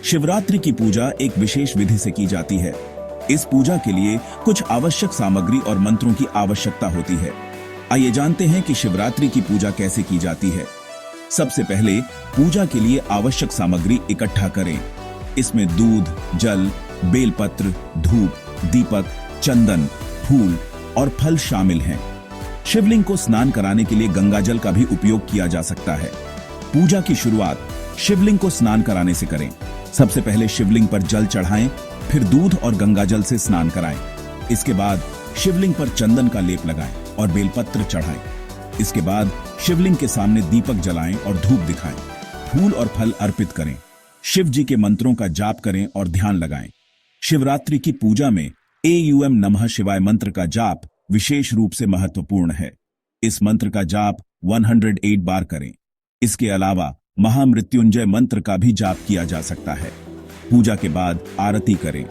शिवरात्रि की पूजा एक विशेष विधि से की जाती है। इस पूजा के लिए कुछ आवश्यक सामग्री और मंत्रों की आवश्यकता होती है। आइए जानते हैं कि शिवरात्रि की पूजा कैसे की जाती है। सबसे पहले पूजा के लिए आवश्यक सामग्री इकट्ठा करें। इसमें दूध, जल, बेलपत्र, धूप, दीपक, चंदन, फूल और फल शामिल हैं। शिवलिंग को स्नान कराने के लिए गंगा जल का भी उपयोग किया जा सकता है। पूजा की शुरुआत शिवलिंग को स्नान कराने से करें। सबसे पहले शिवलिंग पर जल चढ़ाएं, फिर दूध और गंगा जल से स्नान कराएं। इसके बाद शिवलिंग पर चंदन का लेप लगाएं और बेलपत्र चढ़ाएं। इसके बाद शिवलिंग के सामने दीपक जलाएं और धूप दिखाएं। फूल और फल अर्पित करें। शिव जी के मंत्रों का जाप करें और ध्यान लगाएं। शिवरात्रि की पूजा में एयूएम नमः शिवाय मंत्र का जाप विशेष रूप से महत्वपूर्ण है। इस मंत्र का जाप 108 बार करें। इसके अलावा महामृत्युंजय मंत्र का भी जाप किया जा सकता है। पूजा के बाद आरती करें।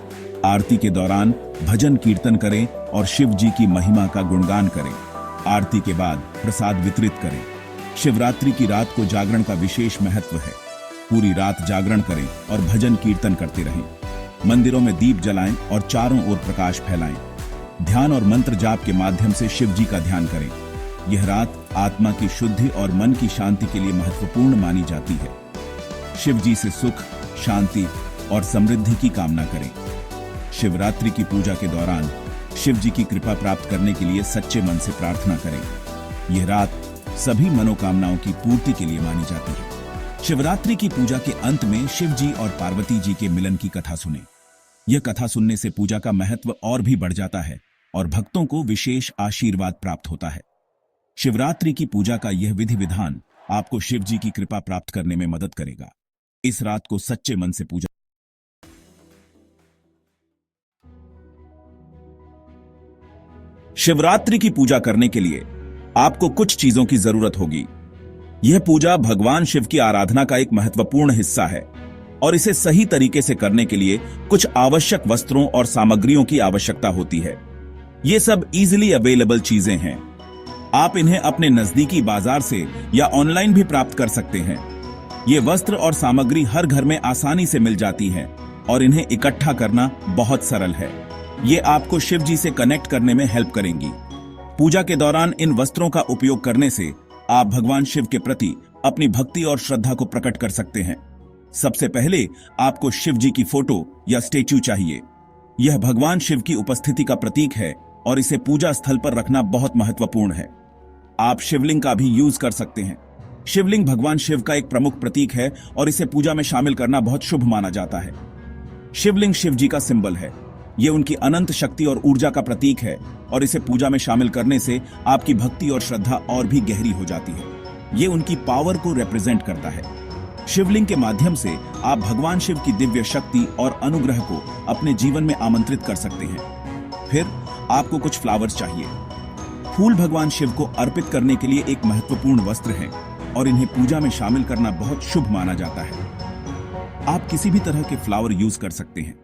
आरती के दौरान भजन कीर्तन करें और शिव जी की महिमा का गुणगान करें। आरती के बाद प्रसाद वितरित करें। शिवरात्रि की रात को जागरण का विशेष महत्व है। पूरी रात जागरण करें और भजन कीर्तन करते रहें। मंदिरों में दीप जलाएं और चारों ओर प्रकाश फैलाएं। ध्यान और मंत्र जाप के माध्यम से शिव जी का ध्यान करें। यह रात आत्मा की शुद्धि और मन की शांति के लिए महत्वपूर्ण मानी जाती है। शिव जी से सुख, शांति और समृद्धि की कामना करें। शिवरात्रि की पूजा के दौरान शिव जी की कृपा प्राप्त करने के लिए सच्चे मन से प्रार्थना करें। यह रात सभी मनोकामनाओं की पूर्ति के लिए मानी जाती है। शिवरात्रि की पूजा के अंत में शिव जी और पार्वती जी के मिलन की कथा सुनें। यह कथा सुनने से पूजा का महत्व और भी बढ़ जाता है और भक्तों को विशेष आशीर्वाद प्राप्त होता है। शिवरात्रि की पूजा का यह विधि विधान आपको शिव जी की कृपा प्राप्त करने में मदद करेगा। इस रात को सच्चे मन से पूजा। शिवरात्रि की पूजा करने के लिए आपको कुछ चीजों की जरूरत होगी। यह पूजा भगवान शिव की आराधना का एक महत्वपूर्ण हिस्सा है और इसे सही तरीके से करने के लिए कुछ आवश्यक वस्त्रों और सामग्रियों की आवश्यकता होती है। ये सब इजीली अवेलेबल चीजें हैं। आप इन्हें अपने नजदीकी बाजार से या ऑनलाइन भी प्राप्त कर सकते हैं। ये वस्त्र और सामग्री हर घर में आसानी से मिल जाती हैं और इन्हें इकट्ठा करना बहुत सरल है। ये आपको शिव जी से कनेक्ट करने में हेल्प करेंगी। पूजा के दौरान इन वस्त्रों का उपयोग करने से आप भगवान शिव के प्रति अपनी भक्ति और श्रद्धा को प्रकट कर सकते हैं। सबसे पहले आपको शिव जी की फोटो या स्टेच्यू चाहिए। यह भगवान शिव की उपस्थिति का प्रतीक है और इसे पूजा स्थल पर रखना बहुत महत्वपूर्ण है। आप शिवलिंग का भी यूज कर सकते हैं। शिवलिंग भगवान शिव का एक प्रमुख प्रतीक है और इसे पूजा में शामिल करना बहुत शुभ माना जाता है। शिवलिंग शिव जी का सिंबल है। यह उनकी अनंत शक्ति और ऊर्जा का प्रतीक है और इसे पूजा में शामिल करने से आपकी भक्ति और श्रद्धा और भी गहरी हो जाती है। यह उनकी पावर को रिप्रेजेंट करता है। शिवलिंग के माध्यम से आप भगवान शिव की दिव्य शक्ति और अनुग्रह को अपने जीवन में आमंत्रित कर सकते हैं। फिर आपको कुछ फ्लावर्स चाहिए। फूल भगवान शिव को अर्पित करने के लिए एक महत्वपूर्ण वस्त्र है और इन्हें पूजा में शामिल करना बहुत शुभ माना जाता है। आप किसी भी तरह के फ्लावर यूज कर सकते हैं।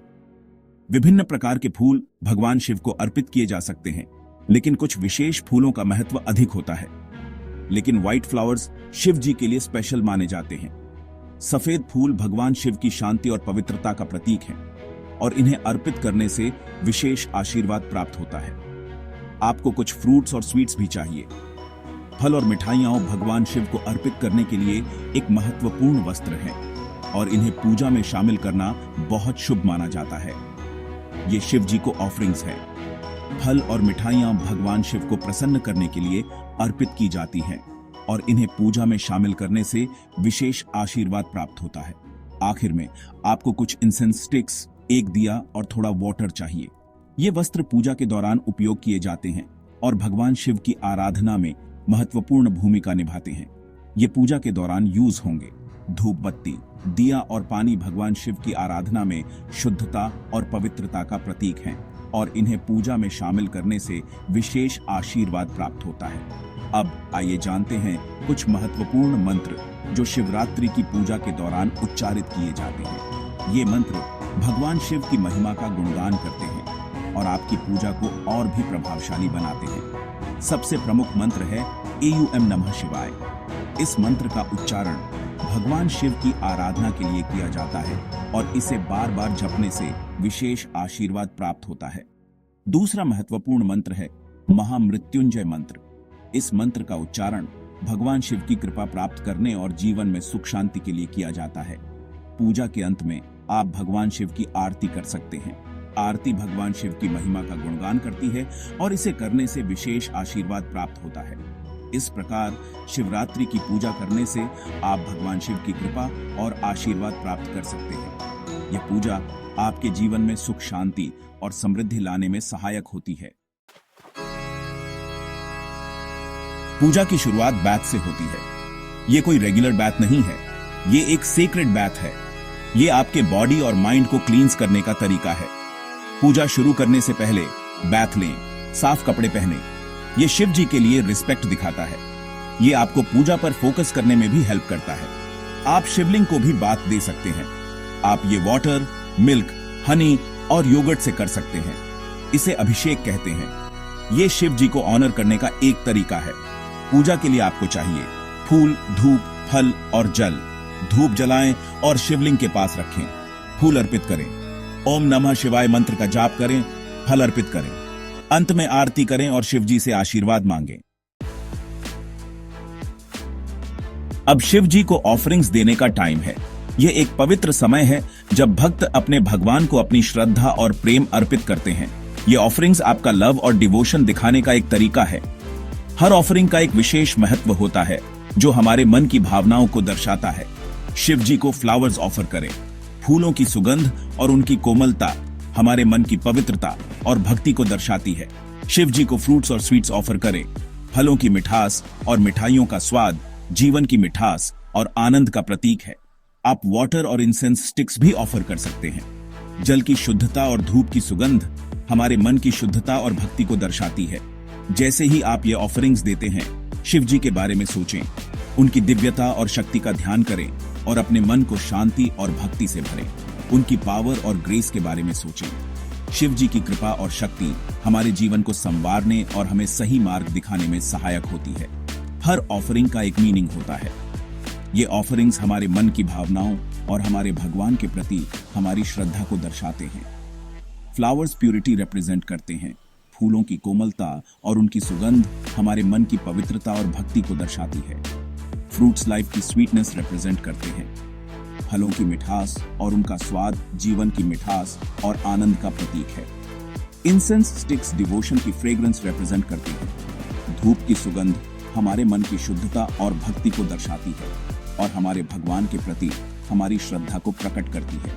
विभिन्न प्रकार के फूल भगवान शिव को अर्पित किए जा सकते हैं, लेकिन कुछ विशेष फूलों का महत्व अधिक होता है। लेकिन व्हाइट फ्लावर्स शिव जी के लिए स्पेशल माने जाते हैं। सफेद फूल भगवान शिव की शांति और पवित्रता का प्रतीक हैं और इन्हें अर्पित करने से विशेष आशीर्वाद प्राप्त होता है। आपको कुछ फ्रूट्स और स्वीट्स भी चाहिए। फल और मिठाइयां भगवान शिव को अर्पित करने के लिए एक महत्वपूर्ण वस्त्र है और इन्हें पूजा में शामिल करना बहुत शुभ माना जाता है। ये शिव जी को ऑफरिंग्स है। फल और मिठाइयां भगवान शिव को प्रसन्न करने के लिए अर्पित की जाती हैं और इन्हें पूजा में शामिल करने से विशेष आशीर्वाद प्राप्त होता है। आखिर में आपको कुछ इंसेंस स्टिक्स, एक दिया और थोड़ा वाटर चाहिए। ये वस्त्र पूजा के दौरान उपयोग किए जाते हैं और भगवान शिव की आराधना में महत्वपूर्ण भूमिका निभाते हैं। ये पूजा के दौरान यूज होंगे। धूप बत्ती, दिया और पानी भगवान शिव की आराधना में शुद्धता और पवित्रता का प्रतीक हैं और इन्हें पूजा में शामिल करने से विशेष आशीर्वाद प्राप्त होता है। अब आइए जानते हैं कुछ महत्वपूर्ण मंत्र जो शिवरात्रि की पूजा के दौरान उच्चारित किए जाते हैं। ये मंत्र भगवान शिव की महिमा का गुणगान करते हैं और आपकी पूजा को और भी प्रभावशाली बनाते हैं। सबसे प्रमुख मंत्र है एयूएम नमः शिवाय। इस मंत्र का उच्चारण भगवान शिव की आराधना के लिए किया जाता है और इसे बार बार जपने से विशेष आशीर्वाद प्राप्त होता है। दूसरा महत्वपूर्ण मंत्र है महामृत्युंजय मंत्र। इस मंत्र का उच्चारण भगवान शिव की कृपा प्राप्त करने और जीवन में सुख शांति के लिए किया जाता है। पूजा के अंत में आप भगवान शिव की आरती कर सकते हैं। आरती भगवान शिव की महिमा का गुणगान करती है और इसे करने से विशेष आशीर्वाद प्राप्त होता है। इस प्रकार शिवरात्रि की पूजा करने से आप भगवान शिव की कृपा और आशीर्वाद प्राप्त कर सकते हैं। यह पूजा आपके जीवन में सुख शांति और समृद्धि लाने में सहायक होती है। पूजा की शुरुआत बैथ से होती है। ये कोई रेगुलर बैथ नहीं है, ये एक सेक्रेड बैथ है। ये आपके बॉडी और माइंड को क्लींस करने का तरीका है। पूजा शुरू करने से पहले बैथ लें, साफ कपड़े पहने। ये शिव जी के लिए रिस्पेक्ट दिखाता है। ये आपको पूजा पर फोकस करने में भी हेल्प करता है। आप शिवलिंग को भी बाथ दे सकते हैं। आप ये वाटर, मिल्क, हनी और योगर्ट से कर सकते हैं। इसे अभिषेक कहते हैं। ये शिव जी को ऑनर करने का एक तरीका है। पूजा के लिए आपको चाहिए फूल, धूप, फल और जल। धूप जलाएं और शिवलिंग के पास रखें। फूल अर्पित करें। ओम नमः शिवाय मंत्र का जाप करें। फल अर्पित करें। अंत में आरती करें और शिव जी से आशीर्वाद मांगें। अब शिव जी को ऑफरिंग्स देने का टाइम है। यह एक पवित्र समय है जब भक्त अपने भगवान को अपनी श्रद्धा और प्रेम अर्पित करते हैं। ये ऑफरिंग्स आपका लव और डिवोशन दिखाने का एक तरीका है। हर ऑफरिंग का एक विशेष महत्व होता है जो हमारे मन की भावनाओं को दर्शाता है। शिव जी को फ्लावर्स ऑफर करें। फूलों की सुगंध और उनकी कोमलता हमारे मन की पवित्रता और भक्ति को दर्शाती है। शिव जी को फ्रूट्स और स्वीट्स ऑफर करें। फलों की मिठास और मिठाइयों का स्वाद जीवन की मिठास और आनंद का प्रतीक है। आप वाटर और इंसेंस स्टिक्स भी ऑफर कर सकते हैं। जल की शुद्धता और धूप की सुगंध हमारे मन की शुद्धता और भक्ति को दर्शाती है। जैसे ही आप ये ऑफरिंग्स देते हैं, शिव जी के बारे में सोचें, उनकी दिव्यता और शक्ति का ध्यान करें और अपने मन को शांति और भक्ति से भरें। उनकी पावर और ग्रेस के बारे में सोचें। शिव जी की कृपा और शक्ति हमारे जीवन को संवारने और हमें सही मार्ग दिखाने में सहायक होती है। हर ऑफरिंग का एक मीनिंग होता है। ये ऑफरिंग्स हमारे मन की भावनाओं और हमारे भगवान के प्रति हमारी श्रद्धा को दर्शाते हैं। फ्लावर्स प्यूरिटी रिप्रेजेंट करते हैं। फूलों की कोमलता और उनकी सुगंध हमारे मन की पवित्रता और भक्ति को दर्शाती है। फ्रूट्स लाइफ की स्वीटनेस रिप्रेजेंट करते हैं। फलों की मिठास और उनका स्वाद जीवन की मिठास और आनंद का प्रतीक है। इंसेंस स्टिक्स डिवोशन की फ्रेग्रेंस रिप्रेजेंट करती है। धूप की सुगंध हमारे मन की शुद्धता और भक्ति को दर्शाती है और हमारे भगवान के प्रति हमारी श्रद्धा को प्रकट करती है।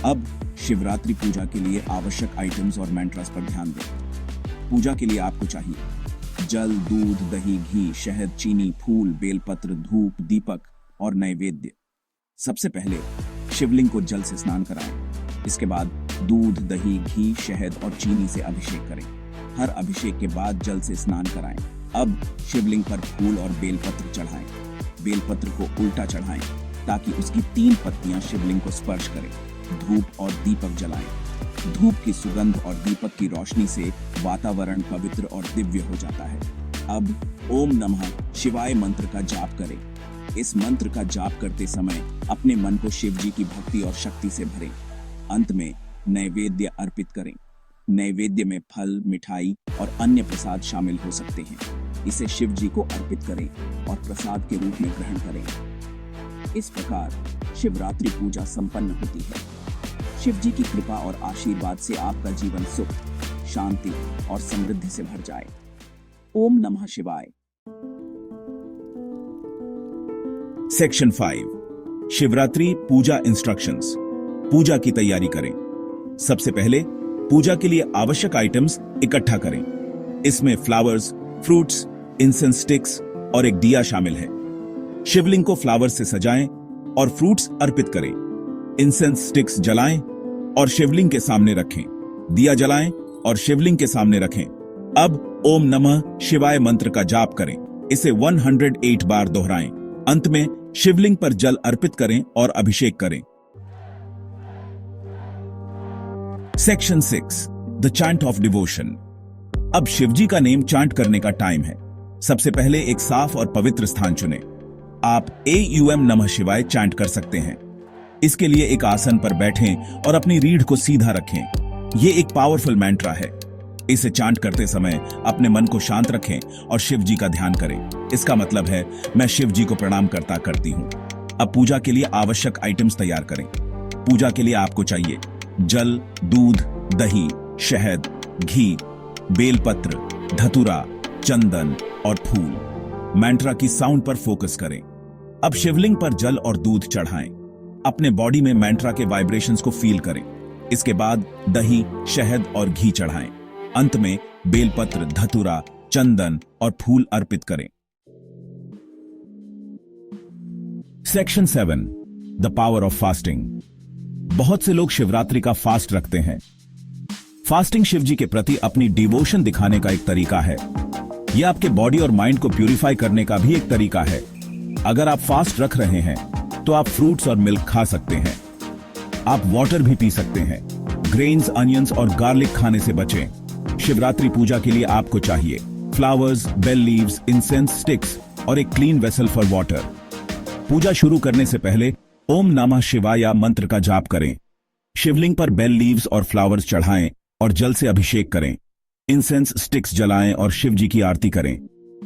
अब शिवरात्रि पूजा के लिए आवश्यक आइटम्स और मंत्रस पर ध्यान दें। पूजा के लिए आपको चाहिए जल, दूध, दही, घी, शहद, चीनी, फूल, बेलपत्र, धूप, दीपक और नैवेद्य। सबसे पहले शिवलिंग को जल से स्नान कराएं। इसके बाद दूध, दही, घी, शहद और चीनी से अभिषेक करें। हर अभिषेक के बाद जल से स्नान कराएं। अब शिवलिंग पर फूल और बेलपत्र चढ़ाएं। बेलपत्र को उल्टा चढ़ाएं ताकि उसकी 3 पत्तियां शिवलिंग को स्पर्श करें। धूप और दीपक जलाएं। धूप की सुगंध और दीपक की रोशनी से वातावरण पवित्र और दिव्य हो जाता है। अब ओम नमः शिवाय मंत्र का जाप करें। इस मंत्र का जाप करते समय अपने मन को शिव जी की भक्ति और शक्ति से भरें। अंत में नैवेद्य अर्पित करें। नैवेद्य में फल, मिठाई और अन्य प्रसाद शामिल हो सकते हैं। इसे शिव जी को अर्पित करें और प्रसाद के रूप में ग्रहण करें। इस प्रकार शिवरात्रि पूजा संपन्न होती है। शिव जी की कृपा और आशीर्वाद से आपका जीवन सुख, शांति और समृद्धि से भर जाए। ओम नमः शिवाय। सेक्शन 5 शिवरात्रि पूजा इंस्ट्रक्शंस। पूजा की तैयारी करें। सबसे पहले पूजा के लिए आवश्यक आइटम्स इकट्ठा करें। इसमें फ्लावर्स, फ्रूट्स, इंसेंस स्टिक्स और एक दिया शामिल है। शिवलिंग को फ्लावर्स से सजाएं और फ्रूट्स अर्पित करें। इंसेंस स्टिक्स जलाएं और शिवलिंग के सामने रखें। दिया जलाएं और शिवलिंग के सामने रखें। अब ओम नमः शिवाय मंत्र का जाप करें। इसे 108 बार दोहराएं। अंत में शिवलिंग पर जल अर्पित करें और अभिषेक करें। Section 6 the chant of devotion. अब शिवजी का नेम चांट करने का टाइम है। सबसे पहले एक साफ और पवित्र स्थान चुनें। आप AUM नमः शिवाय चैंट कर सकते हैं। इसके लिए एक आसन पर बैठें और अपनी रीढ़ को सीधा रखें। ये एक पावरफुल मंत्र है। इसे चांट करते समय अपने मन को शांत रखें और शिव जी का ध्यान करें। इसका मतलब है, मैं शिव जी को प्रणाम करती हूँ। अब पूजा के लिए आवश्यक आइटम्स तैयार करें। पूजा के लिए आपको चाहिए जल, दूध, दही, शहद, घी, बेलपत्र, धतूरा, चंदन और फूल। मंत्र की साउंड पर फोकस करें। अब शिवलिंग पर जल और दूध चढ़ाएं। अपने बॉडी में मंत्र के वाइब्रेशंस को फील करें। इसके बाद दही, शहद और घी चढ़ाएं। अंत में बेलपत्र, धतूरा, चंदन और फूल अर्पित करें। Section 7, the power of fasting. बहुत से लोग शिवरात्रि का फास्ट रखते हैं। फास्टिंग शिव जी के प्रति अपनी डिवोशन दिखाने का एक तरीका है। यह आपके बॉडी और माइंड को प्यूरिफाई करने का भी एक तरीका है। अगर आप फास्ट रख रहे हैं तो आप फ्रूट्स और मिल्क खा सकते हैं। आप वाटर भी पी सकते हैं। ग्रेन्स, अनियंस और गार्लिक खाने से बचें। शिवरात्रि पूजा के लिए आपको चाहिए flowers, bell leaves, incense sticks और एक क्लीन वेसल फॉर वाटर। पूजा शुरू करने से पहले ओम नमः शिवाय मंत्र का जाप करें। शिवलिंग पर बेल लीव्स और फ्लावर्स चढ़ाएं और जल से अभिषेक करें। इंसेंस स्टिक्स जलाएं और शिव जी की आरती करें।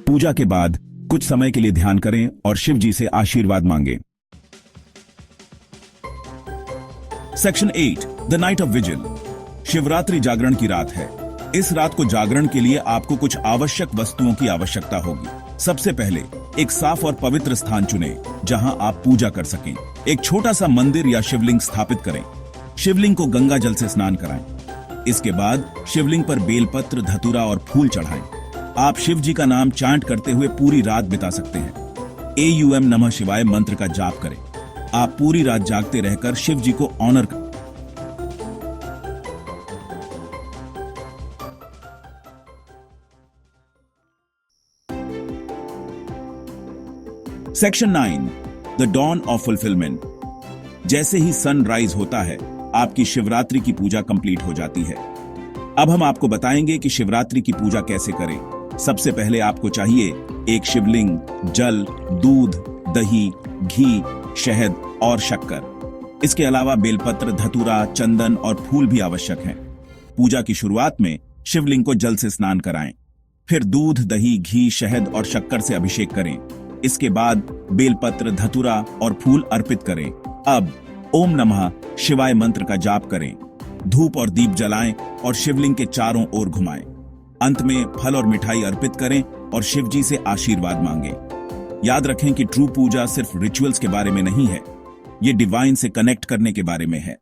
पूजा के बाद कुछ समय के लिए ध्यान करें और शिव जी से आशीर्वाद मांगें। Section 8, the night of vigil. Shivratri जागरण की रात है। इस रात को जागरण के लिए आपको कुछ आवश्यक वस्तुओं की आवश्यकता होगी। सबसे पहले एक साफ और पवित्र स्थान चुनें जहां आप पूजा कर सकें। एक छोटा सा मंदिर या शिवलिंग स्थापित करें। शिवलिंग को गंगा जल से स्नान कराएं। इसके बाद शिवलिंग पर बेलपत्र, धतूरा और फूल चढ़ाएं। आप शिव जी का नाम चांट करते हुए पूरी रात बिता सकते हैं। AUM नमः शिवाय मंत्र का जाप करें। आप पूरी रात जागते रहकर शिव जी को ऑनर करें। Section 9, the dawn of fulfilment. जैसे ही सनराइज होता है, आपकी शिवरात्रि की पूजा कंप्लीट हो जाती है। अब हम आपको बताएंगे कि शिवरात्रि की पूजा कैसे करें। सबसे पहले आपको चाहिए एक शिवलिंग, जल, दूध, दही, घी, शहद और शक्कर। इसके अलावा बेलपत्र, धतूरा, चंदन और फूल भी आवश्यक हैं। पूजा की शुरुआत में शिवलिंग को जल से स्नान कराएं। फिर दूध, दही, घी, शहद और शक्कर से अभिषेक करें। इसके बाद बेलपत्र, धतूरा और फूल अर्पित करें। अब ओम नमः शिवाय मंत्र का जाप करें। धूप और दीप जलाएं और शिवलिंग के चारों ओर घुमाएं। अंत में फल और मिठाई अर्पित करें और शिव जी से आशीर्वाद मांगें। याद रखें कि ट्रू पूजा सिर्फ रिचुअल्स के बारे में नहीं है, ये डिवाइन से कनेक्ट करने के बारे में है।